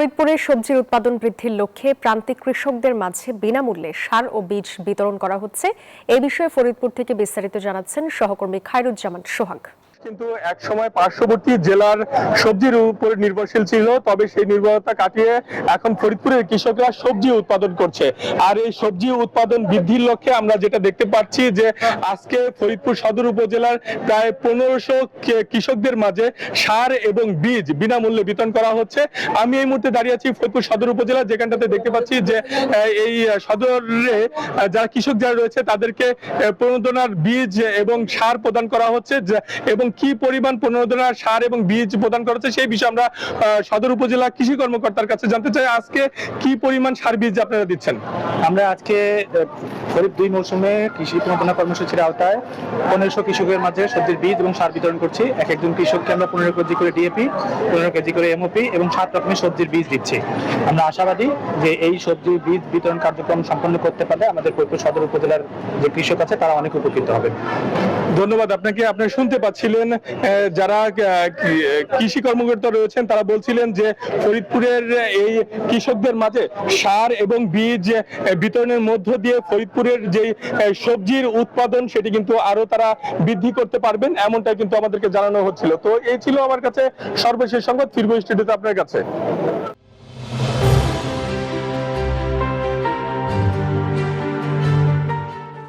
ফরিদপুরে সবজির উৎপাদন বৃদ্ধির লক্ষ্যে প্রান্তিক কৃষকদের মাঝে বিনামূল্যে সার ও বীজ বিতরণ করা হচ্ছে। এই বিষয়ে ফরিদপুর থেকে বিস্তারিত জানাচ্ছেন সহকর্মী খায়রুজ্জামান সোহাগ। কিন্তু এক সময় পার্শ্ববর্তী জেলার সবজির উপর নির্ভরশীল ছিল, তবে সেই নির্ভরতা কাটিয়ে এখন ফরিদপুরের কৃষকরা সবজি উৎপাদন করছে। আর এই সবজি উৎপাদন বৃদ্ধির লক্ষ্যে আমরা যেটা দেখতে পাচ্ছি যে আজকে ফরিদপুর সদর উপজেলার প্রায় 1500 কৃষকদের মাঝে সার এবং বীজ বিনামূল্যে বিতরণ করা হচ্ছে। আমি এই মুহূর্তে দাঁড়িয়ে আছি ফরিদপুর সদর উপজেলা, যেখানটাতে দেখতে পাচ্ছি যে এই সদরে যারা কৃষক যারা রয়েছে তাদেরকে প্রণোদনার বীজ এবং সার প্রদান করা হচ্ছে, এবং কি পরিমাণ প্রণোদনার সার এবং বীজ প্রদান করা হচ্ছে সেই বিষয়ে আমরা সদর উপজেলা কৃষি কর্মকর্তার কাছে জানতে চাই। আজকে কি পরিমাণ সার বীজ আপনারা দিচ্ছেন? আমরা আজকে খরিফ 2 মৌসুমে কৃষি প্রণোদনা কর্মসূচির আওতায় 1500 কৃষকের মাঝে সবজির বীজ এবং সার বিতরণ করছি। একজন কৃষককে আমরা 15 কেজি করে ডিএপি, 15 কেজি করে এমওপি এবং 7 রকমের সবজির বীজ দিচ্ছি। আমরা আশাবাদী যে এই সবজির বীজ বিতরণ কার্যক্রম সম্পন্ন করতে পারলে আমাদের ফরিদপুর সদর উপজেলার যে কৃষক আছে তারা অনেক উপকৃত হবে। ধন্যবাদ আপনাকে। আপনি শুনতে পাচ্ছিলেন যারা কৃষি কর্মকর্তা রয়েছেন তারা বলছিলেন যে ফরিদপুরের এই কৃষকদের মাঝে সার এবং বীজ বিতরণের মধ্য দিয়ে ফরিদপুরের যে সবজির উৎপাদন সেটি কিন্তু আরো তারা বৃদ্ধি করতে পারবেন, এমনটা কিন্তু আমাদেরকে জানানো হচ্ছিল। তো এই ছিল আমার কাছে সর্বশেষ সংবাদ। ফিরবো স্টুডিওতে আপনার কাছে।